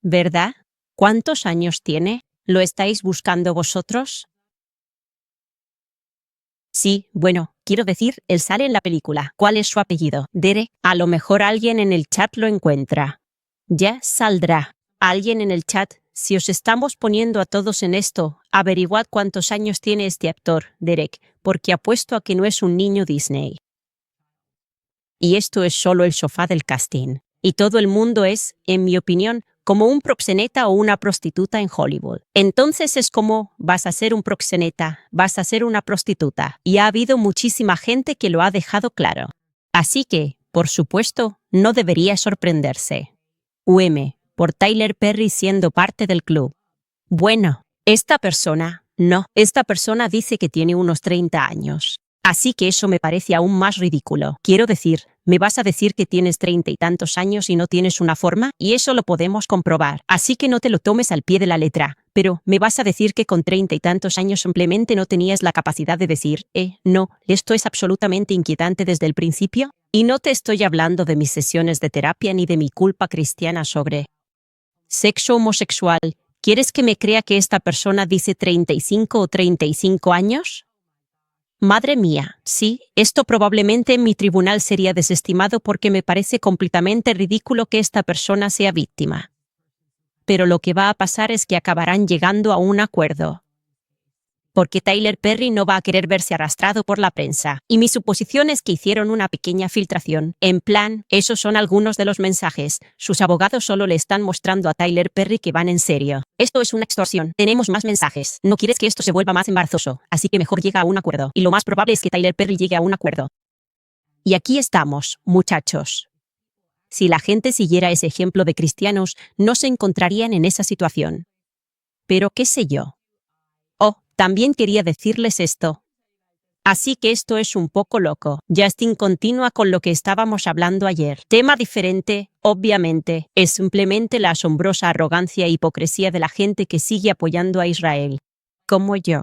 ¿Verdad? ¿Cuántos años tiene? ¿Lo estáis buscando vosotros? Sí, bueno, quiero decir, él sale en la película. ¿Cuál es su apellido? Derek. A lo mejor alguien en el chat lo encuentra. Ya saldrá. Alguien en el chat. Si os estamos poniendo a todos en esto, averiguad cuántos años tiene este actor, Derek, porque apuesto a que no es un niño Disney. Y esto es solo el sofá del casting. Y todo el mundo es, en mi opinión, como un proxeneta o una prostituta en Hollywood. Entonces es como, vas a ser un proxeneta, vas a ser una prostituta. Y ha habido muchísima gente que lo ha dejado claro. Así que, por supuesto, no debería sorprenderse. Por Tyler Perry siendo parte del club. Bueno, esta persona dice que tiene unos 30 años. Así que eso me parece aún más ridículo. Quiero decir, ¿me vas a decir que tienes 30 y tantos años y no tienes una forma? Y eso lo podemos comprobar. Así que no te lo tomes al pie de la letra. Pero, ¿me vas a decir que con 30 y tantos años simplemente no tenías la capacidad de decir, no, esto es absolutamente inquietante desde el principio? Y no te estoy hablando de mis sesiones de terapia ni de mi culpa cristiana sobre sexo homosexual. ¿Quieres que me crea que esta persona dice 35 o 35 años? Madre mía, sí, esto probablemente en mi tribunal sería desestimado porque me parece completamente ridículo que esta persona sea víctima. Pero lo que va a pasar es que acabarán llegando a un acuerdo. Porque Tyler Perry no va a querer verse arrastrado por la prensa. Y mi suposición es que hicieron una pequeña filtración. En plan, esos son algunos de los mensajes. Sus abogados solo le están mostrando a Tyler Perry que van en serio. Esto es una extorsión. Tenemos más mensajes. No quieres que esto se vuelva más embarazoso. Así que mejor llega a un acuerdo. Y lo más probable es que Tyler Perry llegue a un acuerdo. Y aquí estamos, muchachos. Si la gente siguiera ese ejemplo de cristianos, no se encontrarían en esa situación. Pero qué sé yo. También quería decirles esto. Así que esto es un poco loco. Justin continúa con lo que estábamos hablando ayer. Tema diferente, obviamente, es simplemente la asombrosa arrogancia e hipocresía de la gente que sigue apoyando a Israel. Como yo.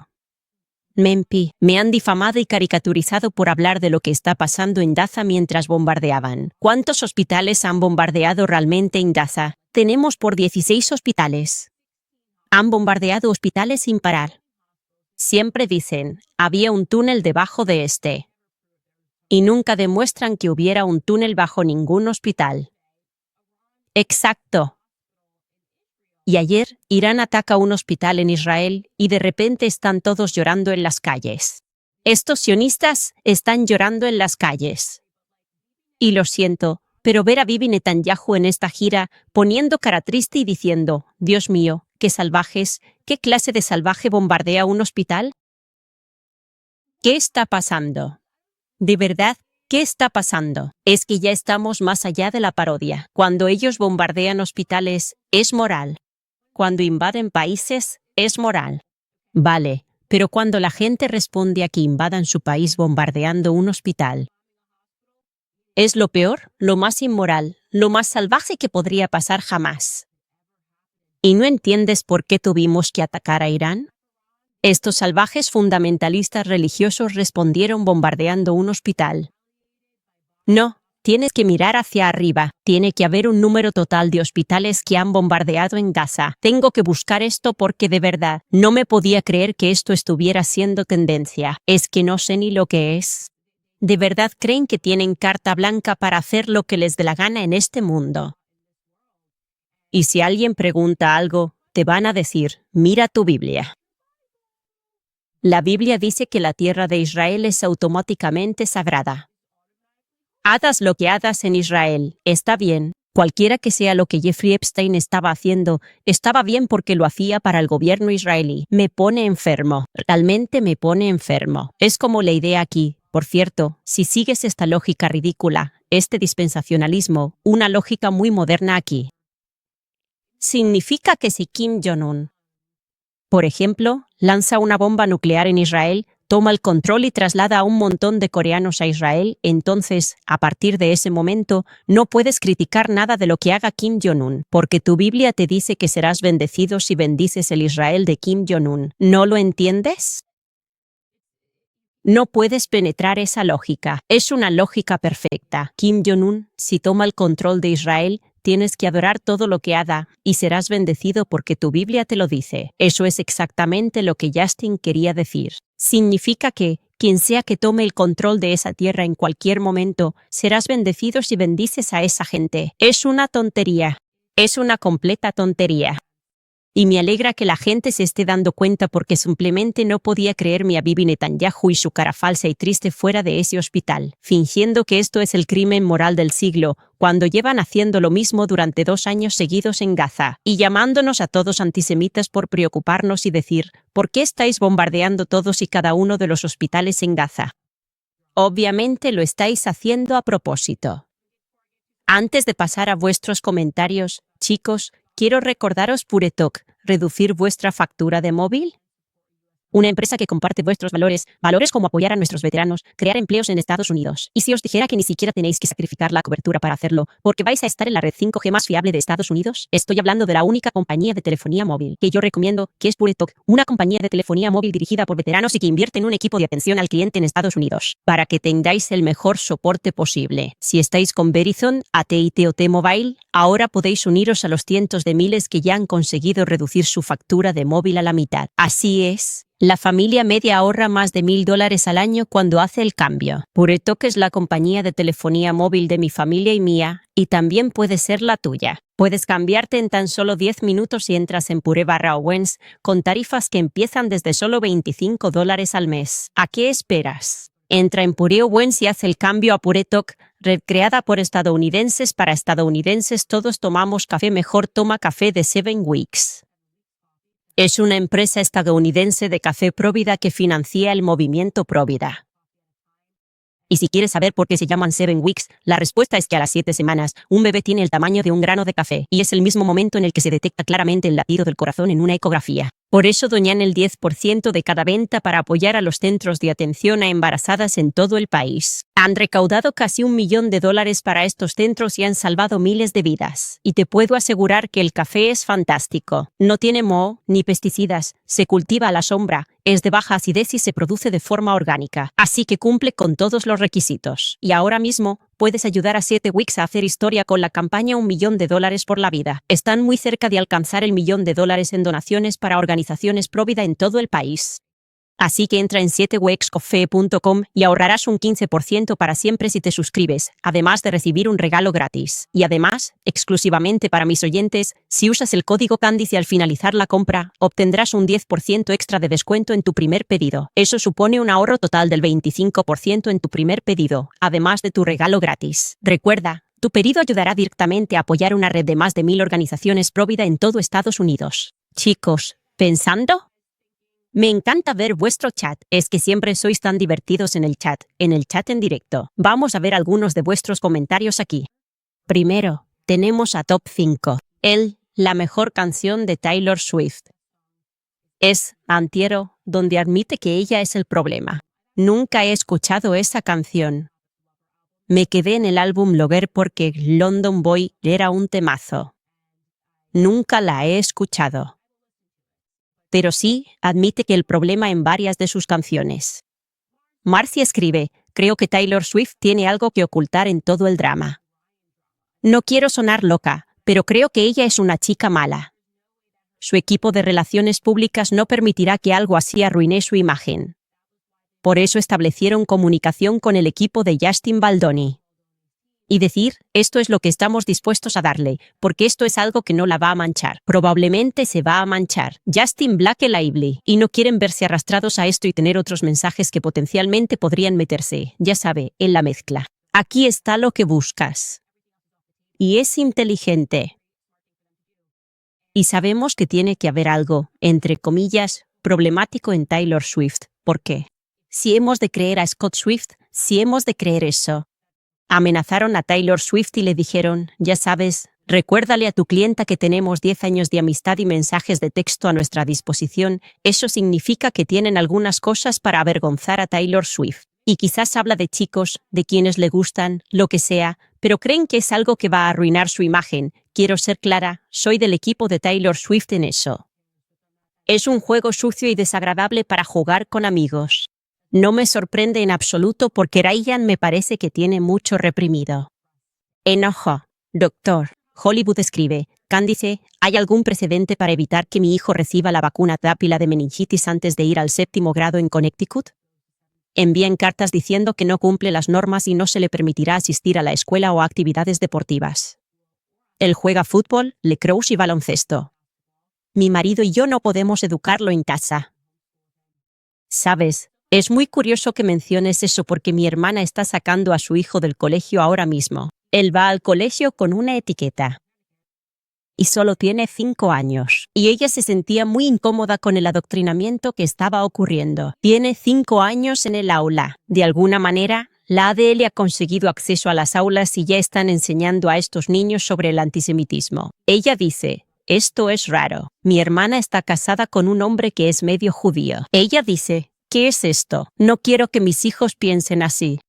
Me han difamado y caricaturizado por hablar de lo que está pasando en Gaza mientras bombardeaban. ¿Cuántos hospitales han bombardeado realmente en Gaza? Tenemos por 16 hospitales. Han bombardeado hospitales sin parar. Siempre dicen, había un túnel debajo de este. Y nunca demuestran que hubiera un túnel bajo ningún hospital. Exacto. Y ayer, Irán ataca un hospital en Israel y de repente están todos llorando en las calles. Estos sionistas están llorando en las calles. Y lo siento, pero ver a Bibi Netanyahu en esta gira, poniendo cara triste y diciendo, Dios mío, qué salvajes, ¿qué clase de salvaje bombardea un hospital? ¿Qué está pasando? De verdad, ¿qué está pasando? Es que ya estamos más allá de la parodia. Cuando ellos bombardean hospitales, es moral. Cuando invaden países, es moral. Vale, pero cuando la gente responde a que invadan su país bombardeando un hospital, es lo peor, lo más inmoral, lo más salvaje que podría pasar jamás. ¿Y no entiendes por qué tuvimos que atacar a Irán? Estos salvajes fundamentalistas religiosos respondieron bombardeando un hospital. No, tienes que mirar hacia arriba. Tiene que haber un número total de hospitales que han bombardeado en Gaza. Tengo que buscar esto porque de verdad, no me podía creer que esto estuviera siendo tendencia. Es que no sé ni lo que es. ¿De verdad creen que tienen carta blanca para hacer lo que les dé la gana en este mundo? Y si alguien pregunta algo, te van a decir, mira tu Biblia. La Biblia dice que la tierra de Israel es automáticamente sagrada. Hagas lo que hagas en Israel, está bien, Cualquiera que sea lo que Jeffrey Epstein estaba haciendo, estaba bien porque lo hacía para el gobierno israelí. Me pone enfermo. Realmente me pone enfermo. Es como la idea aquí. Por cierto, si sigues esta lógica ridícula, este dispensacionalismo, una lógica muy moderna aquí, significa que si Kim Jong-un, por ejemplo, lanza una bomba nuclear en Israel, toma el control y traslada a un montón de coreanos a Israel, entonces, a partir de ese momento, no puedes criticar nada de lo que haga Kim Jong-un, porque tu Biblia te dice que serás bendecido si bendices el Israel de Kim Jong-un. ¿No lo entiendes? No puedes penetrar esa lógica. Es una lógica perfecta. Kim Jong-un, si toma el control de Israel, tienes que adorar todo lo que haga y serás bendecido porque tu Biblia te lo dice. Eso es exactamente lo que Justin quería decir. Significa que, quien sea que tome el control de esa tierra en cualquier momento, serás bendecido si bendices a esa gente. Es una tontería. Es una completa tontería. Y me alegra que la gente se esté dando cuenta porque simplemente no podía creerme a Bibi Netanyahu y su cara falsa y triste fuera de ese hospital, fingiendo que esto es el crimen moral del siglo, cuando llevan haciendo lo mismo durante 2 años seguidos en Gaza, y llamándonos a todos antisemitas por preocuparnos y decir, ¿por qué estáis bombardeando todos y cada uno de los hospitales en Gaza? Obviamente lo estáis haciendo a propósito. Antes de pasar a vuestros comentarios, chicos, quiero recordaros Puretalk, reducir vuestra factura de móvil. Una empresa que comparte vuestros valores como apoyar a nuestros veteranos, crear empleos en Estados Unidos. Y si os dijera que ni siquiera tenéis que sacrificar la cobertura para hacerlo, porque vais a estar en la red 5G más fiable de Estados Unidos, estoy hablando de la única compañía de telefonía móvil que yo recomiendo, que es Puretalk, una compañía de telefonía móvil dirigida por veteranos y que invierte en un equipo de atención al cliente en Estados Unidos, para que tengáis el mejor soporte posible. Si estáis con Verizon, AT&T o T-Mobile, ahora podéis uniros a los cientos de miles que ya han conseguido reducir su factura de móvil a la mitad. Así es. La familia media ahorra más de $1,000 al año cuando hace el cambio. Puretalk es la compañía de telefonía móvil de mi familia y mía, y también puede ser la tuya. Puedes cambiarte en tan solo 10 minutos si entras en Pure/Owens, con tarifas que empiezan desde solo $25 al mes. ¿A qué esperas? Entra en Pure Owens y haz el cambio a Puretalk, red creada por estadounidenses para estadounidenses. Todos tomamos café. Mejor toma café de 7 Weeks. Es una empresa estadounidense de café Provida que financia el movimiento Provida. Y si quieres saber por qué se llaman 7 Weeks, la respuesta es que a las 7 semanas, un bebé tiene el tamaño de un grano de café, y es el mismo momento en el que se detecta claramente el latido del corazón en una ecografía. Por eso donan el 10% de cada venta para apoyar a los centros de atención a embarazadas en todo el país. Han recaudado casi $1 millón para estos centros y han salvado miles de vidas. Y te puedo asegurar que el café es fantástico. No tiene moho ni pesticidas, se cultiva a la sombra, es de baja acidez y se produce de forma orgánica. Así que cumple con todos los requisitos. Y ahora mismo, puedes ayudar a 7 Weeks a hacer historia con la campaña $1 millón por la vida. Están muy cerca de alcanzar el $1 millón en donaciones para organizaciones Provida en todo el país. Así que entra en 7weekscoffee.com y ahorrarás un 15% para siempre si te suscribes, además de recibir un regalo gratis. Y además, exclusivamente para mis oyentes, si usas el código Candice al finalizar la compra, obtendrás un 10% extra de descuento en tu primer pedido. Eso supone un ahorro total del 25% en tu primer pedido, además de tu regalo gratis. Recuerda, tu pedido ayudará directamente a apoyar una red de más de 1,000 organizaciones Provida en todo Estados Unidos. Chicos, ¿pensando? Me encanta ver vuestro chat, es que siempre sois tan divertidos en el chat en directo. Vamos a ver algunos de vuestros comentarios aquí. Primero, tenemos a Top 5. La mejor canción de Taylor Swift. Es Antiero, donde admite que ella es el problema. Nunca he escuchado esa canción. Me quedé en el álbum Lover porque London Boy era un temazo. Nunca la he escuchado. Pero sí, admite que el problema en varias de sus canciones. Marcia escribe, creo que Taylor Swift tiene algo que ocultar en todo el drama. No quiero sonar loca, pero creo que ella es una chica mala. Su equipo de relaciones públicas no permitirá que algo así arruine su imagen. Por eso establecieron comunicación con el equipo de Justin Baldoni. Y decir, esto es lo que estamos dispuestos a darle, porque esto es algo que no la va a manchar. Probablemente se va a manchar. Justin Black y Lively. Y no quieren verse arrastrados a esto y tener otros mensajes que potencialmente podrían meterse, ya sabe, en la mezcla. Aquí está lo que buscas. y es inteligente. Y sabemos que tiene que haber algo, entre comillas, problemático en Taylor Swift. ¿Por qué? Si hemos de creer a Scott Swift, si hemos de creer eso. Amenazaron a Taylor Swift y le dijeron, ya sabes, recuérdale a tu clienta que tenemos 10 años de amistad y mensajes de texto a nuestra disposición. Eso significa que tienen algunas cosas para avergonzar a Taylor Swift. Y quizás habla de chicos, de quienes le gustan, lo que sea, pero creen que es algo que va a arruinar su imagen. Quiero ser clara, soy del equipo de Taylor Swift en eso. Es un juego sucio y desagradable para jugar con amigos. No me sorprende en absoluto porque Ryan me parece que tiene mucho reprimido. Enojo. Doctor. Hollywood escribe, Candice, ¿hay algún precedente para evitar que mi hijo reciba la vacuna TAP y la de meningitis antes de ir al 7º grado en Connecticut? Envían cartas diciendo que no cumple las normas y no se le permitirá asistir a la escuela o a actividades deportivas. Él juega fútbol, lacrosse y baloncesto. Mi marido y yo no podemos educarlo en casa. ¿Sabes? Es muy curioso que menciones eso porque mi hermana está sacando a su hijo del colegio ahora mismo. Él va al colegio con una etiqueta. Y solo tiene 5 años. Y ella se sentía muy incómoda con el adoctrinamiento que estaba ocurriendo. Tiene 5 años en el aula. De alguna manera, la ADL ha conseguido acceso a las aulas y ya están enseñando a estos niños sobre el antisemitismo. Ella dice, esto es raro. Mi hermana está casada con un hombre que es medio judío. Ella dice, ¿qué es esto? No quiero que mis hijos piensen así.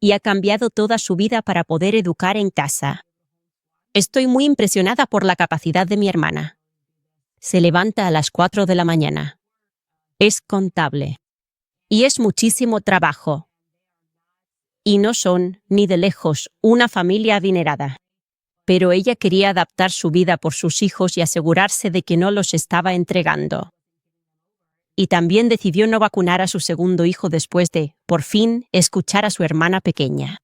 Y ha cambiado toda su vida para poder educar en casa. Estoy muy impresionada por la capacidad de mi hermana. Se levanta a las 4 de la mañana. Es contable. Y es muchísimo trabajo. Y no son, ni de lejos, una familia adinerada. Pero ella quería adaptar su vida por sus hijos y asegurarse de que no los estaba entregando. Y también decidió no vacunar a su segundo hijo después de, por fin, escuchar a su hermana pequeña.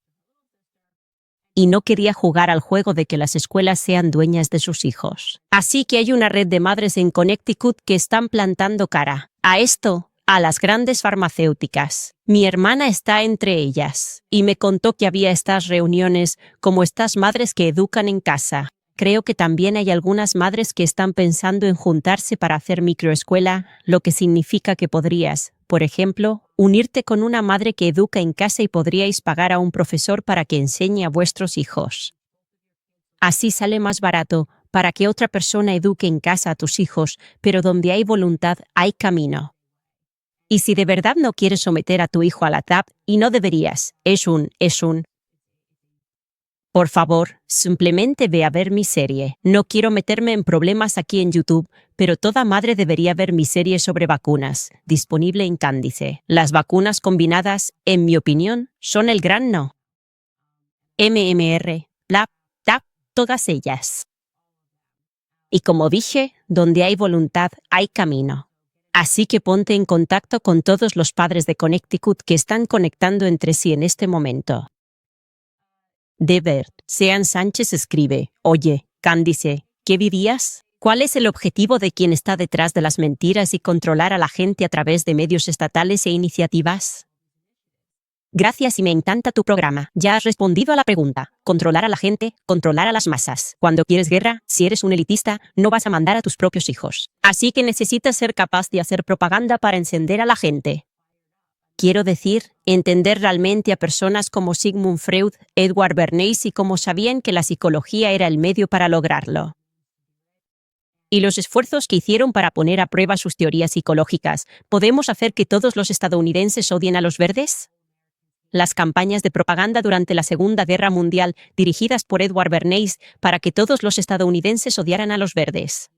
Y no quería jugar al juego de que las escuelas sean dueñas de sus hijos. Así que hay una red de madres en Connecticut que están plantando cara a esto, a las grandes farmacéuticas. Mi hermana está entre ellas, y me contó que había estas reuniones, como estas madres que educan en casa. Creo que también hay algunas madres que están pensando en juntarse para hacer microescuela, lo que significa que podrías, por ejemplo, unirte con una madre que educa en casa y podríais pagar a un profesor para que enseñe a vuestros hijos. Así sale más barato para que otra persona eduque en casa a tus hijos, pero donde hay voluntad hay camino. Y si de verdad no quieres someter a tu hijo a la TAP, y no deberías, por favor, simplemente ve a ver mi serie. No quiero meterme en problemas aquí en YouTube, pero toda madre debería ver mi serie sobre vacunas, disponible en Candice. Las vacunas combinadas, en mi opinión, son el gran no. MMR, PLAP, TAP, todas ellas. Y como dije, donde hay voluntad, hay camino. Así que ponte en contacto con todos los padres de Connecticut que están conectando entre sí en este momento. Devert, Sean Sánchez escribe, oye, Candice, ¿qué dirías? ¿Cuál es el objetivo de quien está detrás de las mentiras y controlar a la gente a través de medios estatales e iniciativas? Gracias y me encanta tu programa. Ya has respondido a la pregunta. Controlar a la gente, controlar a las masas. Cuando quieres guerra, si eres un elitista, no vas a mandar a tus propios hijos. Así que necesitas ser capaz de hacer propaganda para encender a la gente. Quiero decir, entender realmente a personas como Sigmund Freud, Edward Bernays y cómo sabían que la psicología era el medio para lograrlo. Y los esfuerzos que hicieron para poner a prueba sus teorías psicológicas, ¿podemos hacer que todos los estadounidenses odien a los verdes? Las campañas de propaganda durante la Segunda Guerra Mundial, dirigidas por Edward Bernays, para que todos los estadounidenses odiaran a los verdes.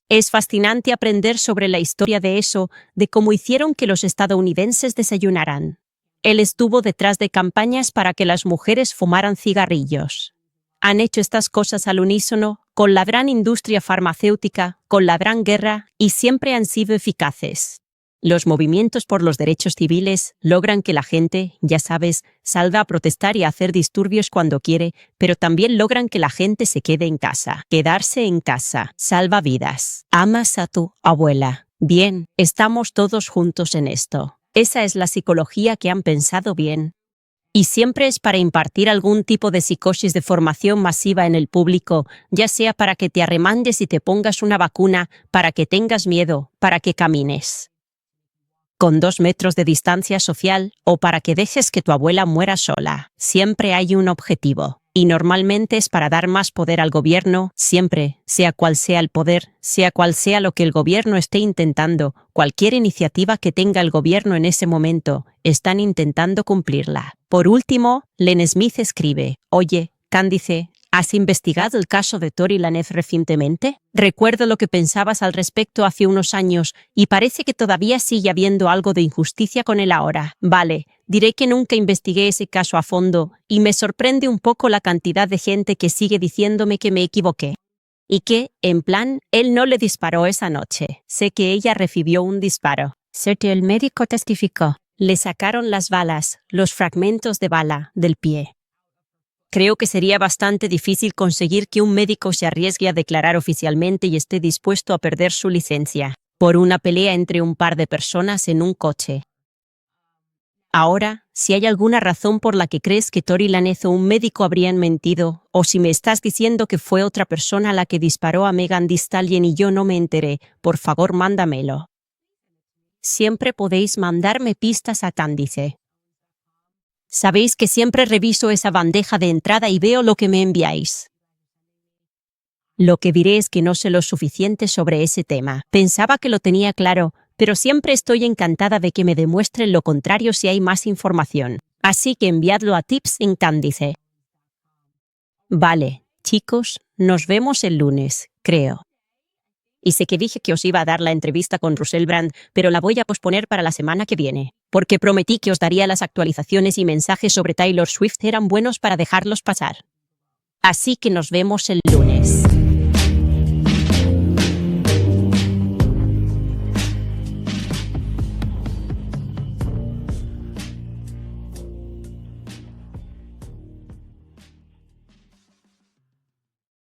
Es fascinante aprender sobre la historia de eso, de cómo hicieron que los estadounidenses desayunaran. Él estuvo detrás de campañas para que las mujeres fumaran cigarrillos. Han hecho estas cosas al unísono, con la gran industria farmacéutica, con la gran guerra, y siempre han sido eficaces. Los movimientos por los derechos civiles logran que la gente, ya sabes, salga a protestar y a hacer disturbios cuando quiere, pero también logran que la gente se quede en casa. Quedarse en casa salva vidas. Amas a tu abuela. Bien, estamos todos juntos en esto. Esa es la psicología que han pensado bien. Y siempre es para impartir algún tipo de psicosis de formación masiva en el público, ya sea para que te arremandes y te pongas una vacuna, para que tengas miedo, para que camines con 2 metros de distancia social o para que dejes que tu abuela muera sola. Siempre hay un objetivo. Y normalmente es para dar más poder al gobierno, siempre, sea cual sea el poder, sea cual sea lo que el gobierno esté intentando, cualquier iniciativa que tenga el gobierno en ese momento, están intentando cumplirla. Por último, Len Smith escribe, «Oye, Candice, ¿has investigado el caso de Tory Lanez recientemente? Recuerdo lo que pensabas al respecto hace unos años y parece que todavía sigue habiendo algo de injusticia con él ahora. Vale, diré que nunca investigué ese caso a fondo y me sorprende un poco la cantidad de gente que sigue diciéndome que me equivoqué. Y que, en plan, él no le disparó esa noche. Sé que ella recibió un disparo. El médico testificó. Le sacaron las balas, los fragmentos de bala, del pie. Creo que sería bastante difícil conseguir que un médico se arriesgue a declarar oficialmente y esté dispuesto a perder su licencia por una pelea entre un par de personas en un coche. Ahora, si hay alguna razón por la que crees que Tory Lanez o un médico habrían mentido, o si me estás diciendo que fue otra persona la que disparó a Megan Thee Stallion y yo no me enteré, por favor mándamelo. Siempre podéis mandarme pistas a Candice. Sabéis que siempre reviso esa bandeja de entrada y veo lo que me enviáis. Lo que diré es que no sé lo suficiente sobre ese tema. Pensaba que lo tenía claro, pero siempre estoy encantada de que me demuestren lo contrario si hay más información. Así que enviadlo a tips en Candice. Vale, chicos, nos vemos el lunes, creo. Y sé que dije que os iba a dar la entrevista con Russell Brand, pero la voy a posponer para la semana que viene, porque prometí que os daría las actualizaciones y mensajes sobre Taylor Swift eran buenos para dejarlos pasar. Así que nos vemos el lunes.